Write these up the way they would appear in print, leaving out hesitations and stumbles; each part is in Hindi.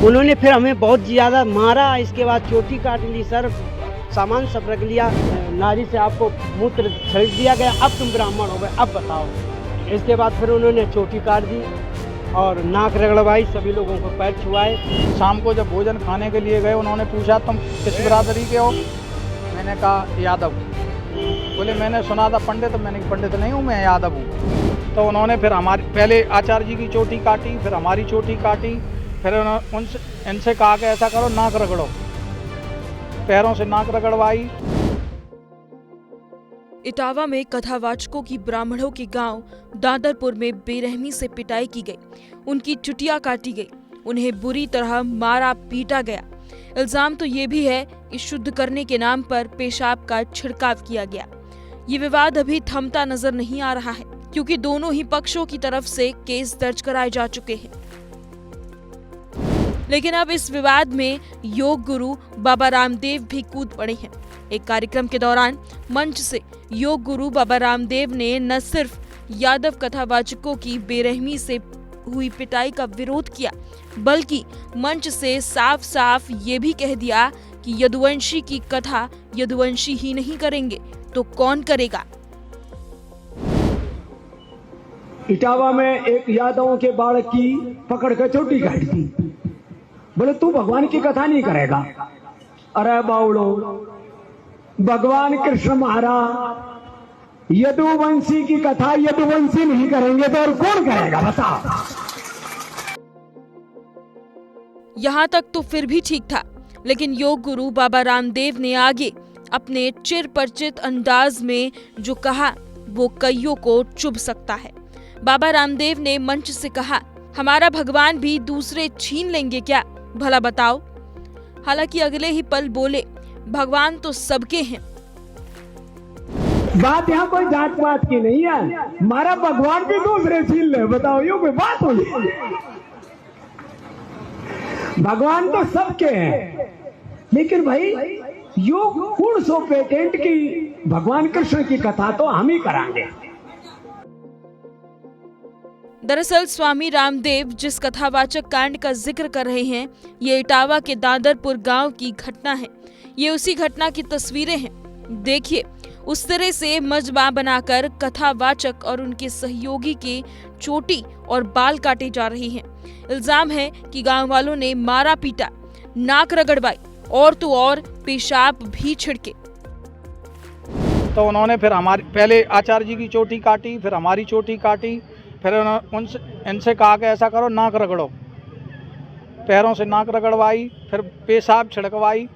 उन्होंने फिर हमें बहुत ज़्यादा मारा, इसके बाद चोटी काट ली सर, सामान सब रख लिया, नारी से आपको मूत्र छिड़क दिया गया, अब तुम ब्राह्मण हो गए, अब बताओ। इसके बाद फिर उन्होंने चोटी काट दी और नाक रगड़वाई, सभी लोगों को पैर छुआए। शाम को जब भोजन खाने के लिए गए, उन्होंने पूछा तुम किस बिरादरी के हो? मैंने कहा यादव। बोले मैंने सुना था पंडित, मैंने पंडित नहीं हूँ, मैं यादव हूँ। तो उन्होंने फिर हमारी पहले आचार्य जी की चोटी काटी, फिर हमारी चोटी काटी, फिर इनसे कहा कि ऐसा करो नाक रगड़ो, पैरों से नाक रगड़वाई। इटावा में कथावाचकों की ब्राह्मणों के गांव दादरपुर में बेरहमी से पिटाई की गई, उनकी चुटिया काटी गई, उन्हें बुरी तरह मारा पीटा गया। इल्जाम तो ये भी है कि शुद्ध करने के नाम पर पेशाब का छिड़काव किया गया। ये विवाद अभी थमता नजर नहीं आ रहा है, क्योंकि दोनों ही पक्षों की तरफ से केस दर्ज कराए जा चुके हैं। लेकिन अब इस विवाद में योग गुरु बाबा रामदेव भी कूद पड़े हैं। एक कार्यक्रम के दौरान मंच से योग गुरु बाबा रामदेव ने न सिर्फ यादव कथावाचकों की बेरहमी से हुई पिटाई का विरोध किया, बल्कि मंच से साफ साफ ये भी कह दिया कि यदुवंशी की कथा यदुवंशी ही नहीं करेंगे तो कौन करेगा। इटावा में एक यादवों के बालक की पकड़ कर चोटी काट दी। बोले तू भगवान की कथा नहीं करेगा। अरे बाउलो, भगवान कृष्ण महाराज यदुवंशी की कथा यदुवंशी नहीं करेंगे तो और कौन करेगा बता। यहाँ तक तो फिर भी ठीक था, लेकिन योग गुरु बाबा रामदेव ने आगे अपने चिर परिचित अंदाज में जो कहा वो कईयों को चुभ सकता है। बाबा रामदेव ने मंच से कहा, हमारा भगवान भी दूसरे छीन लेंगे क्या, भला बताओ। हालांकि अगले ही पल बोले, भगवान तो सबके हैं। बात यहाँ कोई जात पात की नहीं है, हमारा भगवान भी दूसरे छीन ले, बताओ ये कोई बात हुई? भगवान तो सबके हैं, लेकिन भाई योग पूर्ण सो पेटेंट की भगवान कृष्ण की कथा तो हम ही कराएंगे। दरअसल स्वामी रामदेव जिस कथावाचक कांड का जिक्र कर रहे हैं, ये इटावा के दादरपुर गांव की घटना है। ये उसी घटना की तस्वीरें हैं। देखिए, उस तरह से मजबा बनाकर कथावाचक और उनके सहयोगी के चोटी और बाल काटे जा रही हैं। इल्जाम है कि गांव वालों ने मारा पीटा, नाक रगड़वाई और तो और पेशाब भी छिड़के। तो उन्होंने फिर हमारी पहले आचार्य जी की चोटी काटी, फिर हमारी चोटी काटी, फिर इनसे कहा कि ऐसा करो नाक रगड़ो, पैरों से नाक रगड़वाई, फिर पेशाब छिड़कवाई।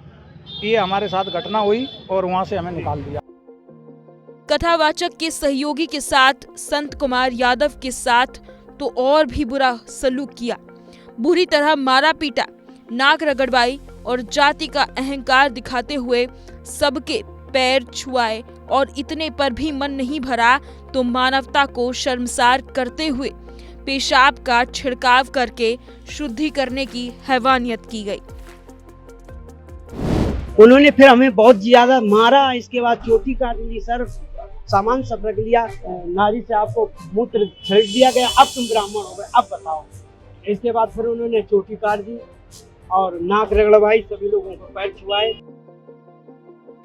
ये हमारे साथ घटना हुई और वहां से हमें निकाल दिया। कथावाचक के सहयोगी के साथ संत कुमार यादव के साथ तो और भी बुरा सलूक किया, बुरी तरह मारा पीटा, नाक रगड़वाई और जाति का अहंकार दिखाते हुए सबके पैर छुआए। और इतने पर भी मन नहीं भरा तो मानवता को शर्मसार करते हुए पेशाब का छिड़काव करके शुद्धि करने की हैवानियत की गई। उन्होंने फिर हमें बहुत ज़्यादा मारा, इसके बाद चोटी काट ली सर, सामान सब रख लिया, नारी से आपको मूत्र छिड़क दिया गया, अब तुम ब्राह्मण हो गए, अब बताओ। इसके बाद फिर उन्होंने चोटी काट दी और नाक रगड़वाई, सभी लोगों को पैर छुआए।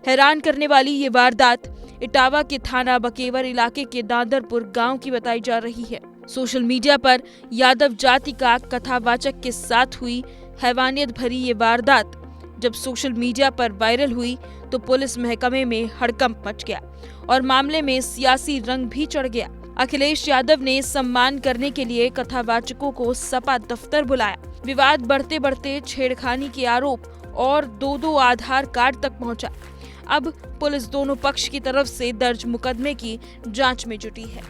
हैरान करने वाली ये वारदात इटावा के थाना बकेवर इलाके के दादरपुर गांव की बताई जा रही है। सोशल मीडिया पर यादव जाति का कथावाचक के साथ हुई हैवानियत भरी ये वारदात जब सोशल मीडिया पर वायरल हुई तो पुलिस महकमे में हड़कंप मच गया और मामले में सियासी रंग भी चढ़ गया। अखिलेश यादव ने सम्मान करने के लिए कथावाचकों को सपा दफ्तर बुलाया। विवाद बढ़ते बढ़ते छेड़खानी के आरोप और दो आधार कार्ड तक पहुंचा। अब पुलिस दोनों पक्ष की तरफ से दर्ज मुकदमे की जांच में जुटी है।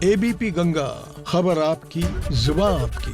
एबीपी गंगा, खबर आपकी, जुबान आपकी।